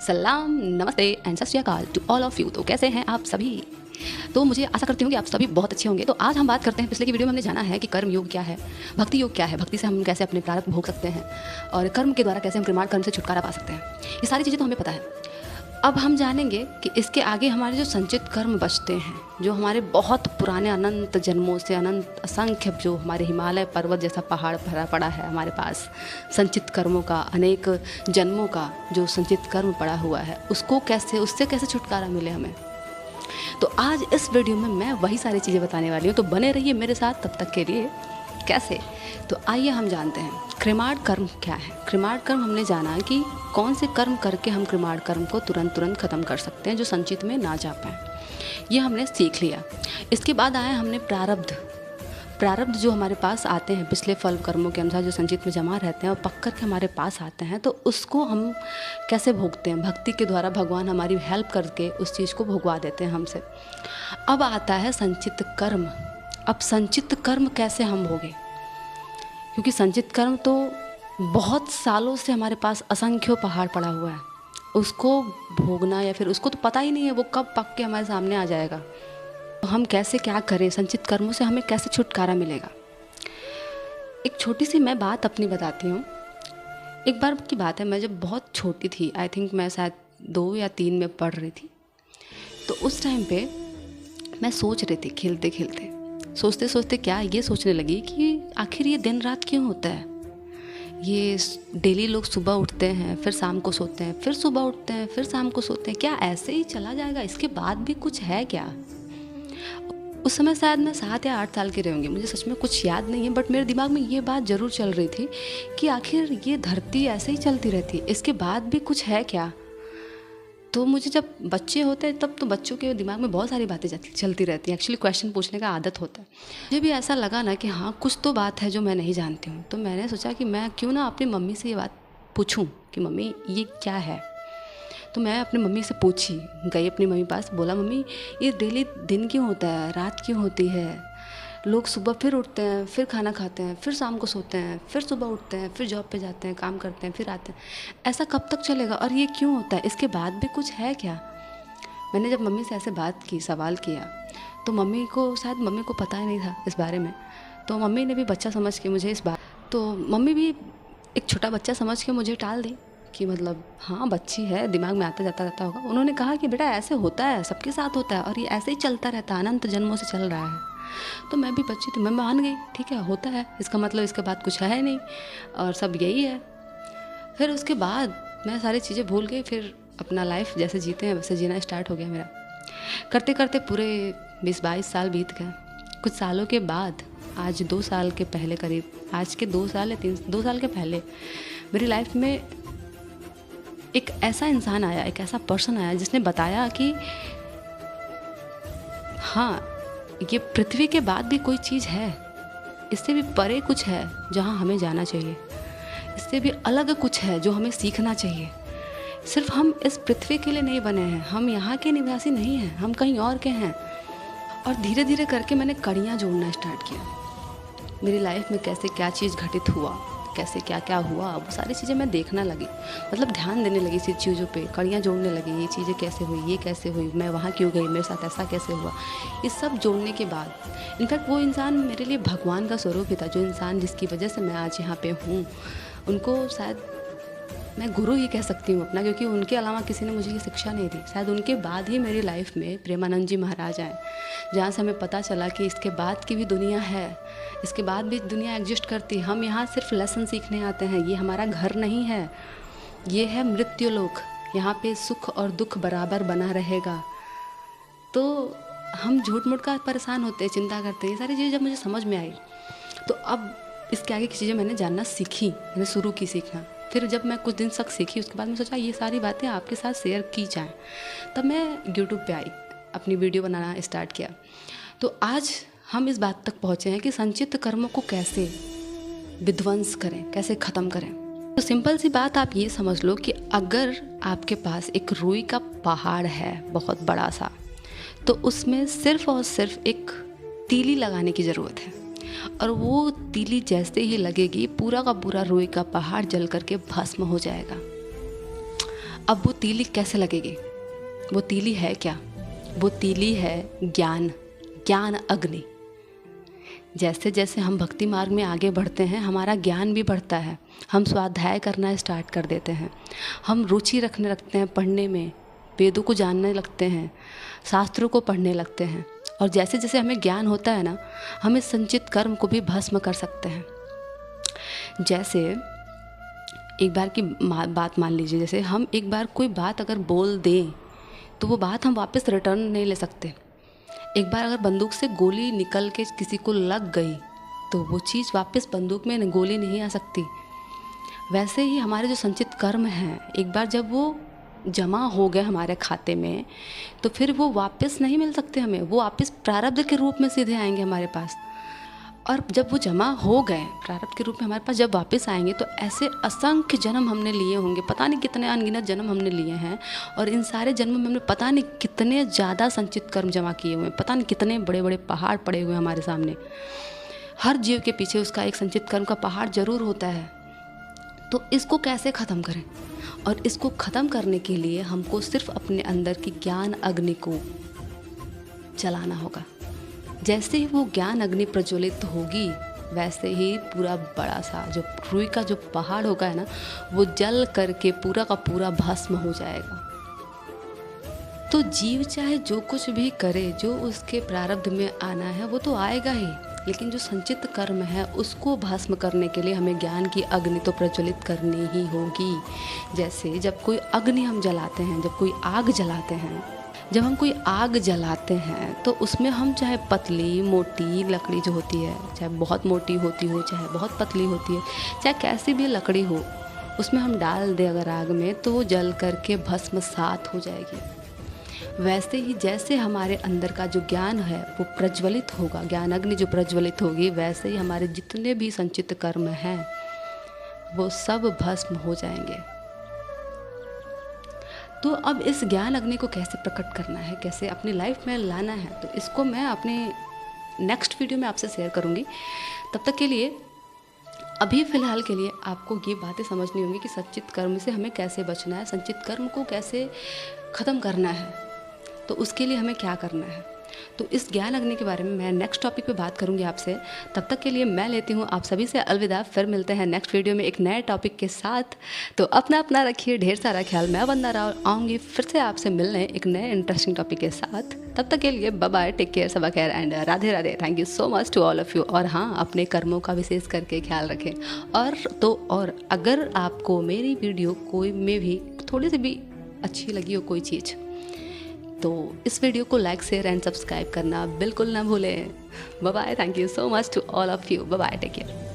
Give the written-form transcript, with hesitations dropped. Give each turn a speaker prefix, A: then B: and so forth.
A: सलाम, नमस्ते एंड सत श्री अकाल टू ऑल ऑफ यू। तो कैसे हैं आप सभी? तो मुझे आशा करती हूँ कि आप सभी बहुत अच्छे होंगे। तो आज हम बात करते हैं, पिछले की वीडियो में हमने जाना है कि कर्म योग क्या है, भक्ति योग क्या है, भक्ति से हम कैसे अपने प्रारब्ध भोग सकते हैं और कर्म के द्वारा कैसे हम कृमाण कर्म से छुटकारा पा सकते हैं। ये सारी चीज़ें तो हमें पता है। अब हम जानेंगे कि इसके आगे हमारे जो संचित कर्म बचते हैं, जो हमारे बहुत पुराने अनंत जन्मों से, अनंत असंख्य जो हमारे हिमालय पर्वत जैसा पहाड़ भरा पड़ा है हमारे पास, संचित कर्मों का, अनेक जन्मों का जो संचित कर्म पड़ा हुआ है, उसको कैसे, उससे कैसे छुटकारा मिले हमें। तो आज इस वीडियो में मैं वही सारी चीज़ें बताने वाली हूँ। तो बने रहिए मेरे साथ तब तक के लिए। कैसे? तो आइए हम जानते हैं कृमाण कर्म क्या है। कृमाण कर्म हमने जाना कि कौन से कर्म करके हम कृमाण कर्म को तुरंत ख़त्म कर सकते हैं जो संचित में ना जा पाए, ये हमने सीख लिया। इसके बाद आया हमने प्रारब्ध जो हमारे पास आते हैं पिछले फल कर्मों के अनुसार, जो संचित में जमा रहते हैं और पक कर के हमारे पास आते हैं, तो उसको हम कैसे भोगते हैं। भक्ति के द्वारा भगवान हमारी हेल्प करके उस चीज़ को भुगवा देते हैं हमसे। अब आता है संचित कर्म। अब संचित कर्म कैसे हम भोगें, क्योंकि संचित कर्म तो बहुत सालों से हमारे पास असंख्यों पहाड़ पड़ा हुआ है, उसको भोगना या फिर उसको तो पता ही नहीं है वो कब पक के हमारे सामने आ जाएगा। तो हम कैसे क्या करें, संचित कर्मों से हमें कैसे छुटकारा मिलेगा। एक छोटी सी मैं बात अपनी बताती हूँ। एक बार की बात है, मैं जब बहुत छोटी थी, आई थिंक मैं शायद 2 या 3 में पढ़ रही थी, तो उस टाइम पे मैं सोच रही थी, खेलते खेलते सोचते सोचते क्या ये सोचने लगी कि आखिर ये दिन रात क्यों होता है। ये डेली लोग सुबह उठते हैं, फिर शाम को सोते हैं, फिर सुबह उठते हैं, फिर शाम को सोते हैं, क्या ऐसे ही चला जाएगा? इसके बाद भी कुछ है क्या? उस समय शायद मैं 7 या 8 साल की रहूँगी, मुझे सच में कुछ याद नहीं है, बट मेरे दिमाग में ये बात ज़रूर चल रही थी कि आखिर ये धरती ऐसे ही चलती रहती, इसके बाद भी कुछ है क्या। तो मुझे जब बच्चे होते हैं तब तो बच्चों के दिमाग में बहुत सारी बातें चलती रहती हैं, एक्चुअली क्वेश्चन पूछने का आदत होता है। मुझे भी ऐसा लगा ना कि हाँ, कुछ तो बात है जो मैं नहीं जानती हूँ। तो मैंने सोचा कि मैं क्यों ना अपनी मम्मी से ये बात पूछूं कि मम्मी ये क्या है। तो मैं अपनी मम्मी से पूछी, गई अपनी मम्मी पास, बोला मम्मी ये डेली दिन क्यों होता है, रात क्यों होती है, लोग सुबह फिर उठते हैं, फिर खाना खाते हैं, फिर शाम को सोते हैं, फिर सुबह उठते हैं, फिर जॉब पे जाते हैं, काम करते हैं, फिर आते हैं, ऐसा कब तक चलेगा और ये क्यों होता है, इसके बाद भी कुछ है क्या। मैंने जब मम्मी से ऐसे बात की, सवाल किया, तो मम्मी को पता ही नहीं था इस बारे में। तो मम्मी ने भी बच्चा समझ के मुझे तो मम्मी भी एक छोटा बच्चा समझ के मुझे टाल दी कि मतलब हाँ बच्ची है, दिमाग में आता जाता रहता होगा। उन्होंने कहा कि बेटा ऐसे होता है, सबके साथ होता है और ये ऐसे ही चलता रहता है, अनंत जन्मों से चल रहा है। तो मैं भी बच्ची थी, मैं मान गई, ठीक है होता है, इसका मतलब इसके बाद कुछ है नहीं और सब यही है। फिर उसके बाद मैं सारी चीज़ें भूल गई, फिर अपना लाइफ जैसे जीते हैं वैसे जीना स्टार्ट हो गया मेरा। करते करते पूरे 20-22 साल बीत गए। कुछ सालों के बाद, आज 2 साल के पहले करीब, आज के 2 साल या 2 साल के पहले मेरी लाइफ में एक ऐसा इंसान आया, एक ऐसा पर्सन आया जिसने बताया कि हाँ, ये पृथ्वी के बाद भी कोई चीज़ है, इससे भी परे कुछ है जहाँ हमें जाना चाहिए, इससे भी अलग कुछ है जो हमें सीखना चाहिए। सिर्फ हम इस पृथ्वी के लिए नहीं बने हैं, हम यहाँ के निवासी नहीं हैं, हम कहीं और के हैं। और धीरे धीरे करके मैंने कड़ियाँ जोड़ना स्टार्ट किया। मेरी लाइफ में कैसे क्या चीज़ घटित हुआ, कैसे क्या क्या हुआ, वो सारी चीज़ें मैं देखना लगी, मतलब ध्यान देने लगी इसी चीज़ों पे, कड़ियाँ जोड़ने लगी, ये चीज़ें कैसे हुई, ये कैसे हुई, मैं वहाँ क्यों गई, मेरे साथ ऐसा कैसे हुआ। ये सब जोड़ने के बाद इनफैक्ट वो इंसान मेरे लिए भगवान का स्वरूप ही था। जो इंसान जिसकी वजह से मैं आज यहाँ पे हूँ, उनको शायद मैं गुरु ही कह सकती हूँ अपना, क्योंकि उनके अलावा किसी ने मुझे ये शिक्षा नहीं दी। शायद उनके बाद ही मेरी लाइफ में प्रेमानंद जी महाराज आए, जहाँ से हमें पता चला कि इसके बाद की भी दुनिया है, इसके बाद भी दुनिया एग्जिस्ट करती है। हम यहाँ सिर्फ लेसन सीखने आते हैं, ये हमारा घर नहीं है, ये है मृत्युलोक, यहाँ पे सुख और दुख बराबर बना रहेगा। तो हम झूठ मूठ का परेशान होते हैं, चिंता करते हैं। ये सारी चीज़ें जब मुझे समझ में आई, तो अब इसके आगे की चीज़ें मैंने जानना सीखी, मैंने शुरू की सीखना। फिर जब मैं कुछ दिन तक सीखी, उसके बाद मैं सोचा ये सारी बातें आपके साथ शेयर की जाएं। तब मैं यूट्यूब पे आई, अपनी वीडियो बनाना स्टार्ट किया। तो आज हम इस बात तक पहुँचे हैं कि संचित कर्मों को कैसे विध्वंस करें, कैसे ख़त्म करें। तो सिंपल सी बात आप ये समझ लो कि अगर आपके पास एक रुई का पहाड़ है बहुत बड़ा सा, तो उसमें सिर्फ और सिर्फ एक तीली लगाने की ज़रूरत है, और वो तीली जैसे ही लगेगी पूरा का पूरा रुई का पहाड़ जल करके भस्म हो जाएगा। अब वो तीली कैसे लगेगी? वो तीली है क्या? वो तीली है ज्ञान, ज्ञान अग्नि। जैसे जैसे हम भक्ति मार्ग में आगे बढ़ते हैं, हमारा ज्ञान भी बढ़ता है। हम स्वाध्याय करना स्टार्ट कर देते हैं, हम रुचि रखने लगते हैं पढ़ने में, वेदों को जानने लगते हैं, शास्त्रों को पढ़ने लगते हैं। और जैसे जैसे हमें ज्ञान होता है ना, हम इस संचित कर्म को भी भस्म कर सकते हैं। जैसे एक बार की बात मान लीजिए, जैसे हम एक बार कोई बात अगर बोल दें तो वो बात हम वापस रिटर्न नहीं ले सकते। एक बार अगर बंदूक से गोली निकल के किसी को लग गई तो वो चीज़ वापस बंदूक में गोली नहीं आ सकती। वैसे ही हमारे जो संचित कर्म हैं, एक बार जब वो जमा हो गए हमारे खाते में तो फिर वो वापस नहीं मिल सकते हमें, वो वापस प्रारब्ध के रूप में सीधे आएंगे हमारे पास। और जब वो जमा हो गए प्रारब्ध के रूप में हमारे पास जब वापस आएंगे तो ऐसे असंख्य जन्म हमने लिए होंगे, पता नहीं कितने अनगिनत जन्म हमने लिए हैं। और इन सारे जन्मों में हमने पता नहीं कितने ज़्यादा संचित कर्म जमा किए हुए हैं, पता नहीं कितने बड़े बड़े पहाड़ पड़े हुए हैं हमारे सामने। हर जीव के पीछे उसका एक संचित कर्म का पहाड़ ज़रूर होता है। तो इसको कैसे ख़त्म करें? और इसको ख़त्म करने के लिए हमको सिर्फ अपने अंदर की ज्ञान अग्नि को जलाना होगा। जैसे ही वो ज्ञान अग्नि प्रज्वलित होगी, वैसे ही पूरा बड़ा सा जो रुई का जो पहाड़ होगा है ना, वो जल करके पूरा का पूरा भस्म हो जाएगा। तो जीव चाहे जो कुछ भी करे, जो उसके प्रारब्ध में आना है वो तो आएगा ही, लेकिन जो संचित कर्म है उसको भस्म करने के लिए हमें ज्ञान की अग्नि तो प्रज्वलित करनी ही होगी। जैसे जब कोई अग्नि हम जलाते हैं, जब कोई आग जलाते हैं, जब हम कोई आग जलाते हैं तो उसमें हम चाहे पतली मोटी लकड़ी जो होती है, चाहे बहुत मोटी होती हो, चाहे बहुत पतली होती है, चाहे कैसी भी लकड़ी हो, उसमें हम डाल दें अगर आग में तो वो जल करके भस्मसात हो जाएगी। वैसे ही जैसे हमारे अंदर का जो ज्ञान है वो प्रज्वलित होगा, ज्ञान अग्नि जो प्रज्वलित होगी, वैसे ही हमारे जितने भी संचित कर्म हैं वो सब भस्म हो जाएंगे। तो अब इस ज्ञान अग्नि को कैसे प्रकट करना है, कैसे अपनी लाइफ में लाना है, तो इसको मैं अपने नेक्स्ट वीडियो में आपसे शेयर करूँगी। तब तक के लिए अभी फ़िलहाल के लिए आपको ये बातें समझनी होंगी कि संचित कर्म से हमें कैसे बचना है, संचित कर्म को कैसे ख़त्म करना है, तो उसके लिए हमें क्या करना है। तो इस ज्ञान अग्नि के बारे में मैं नेक्स्ट टॉपिक पे बात करूंगी आपसे। तब तक के लिए मैं लेती हूँ आप सभी से अलविदा। फिर मिलते हैं नेक्स्ट वीडियो में एक नए टॉपिक के साथ। तो अपना रखिए ढेर सारा ख्याल। मैं वंदना राव आऊँगी फिर से आपसे मिलने एक नए इंटरेस्टिंग टॉपिक के साथ। तब तक के लिए bye bye, take care, Saba Khair and Radhe Radhe. Thank you so much to all of you. और हाँ, अपने कर्मों का विशेष करके ख्याल रखें। और अगर आपको मेरी वीडियो कोई में भी थोड़ी सी भी अच्छी लगी हो कोई चीज़, तो इस वीडियो को लाइक शेयर एंड सब्सक्राइब करना बिल्कुल ना भूलें। Bye bye, thank you so much to all of you. Bye bye, take care.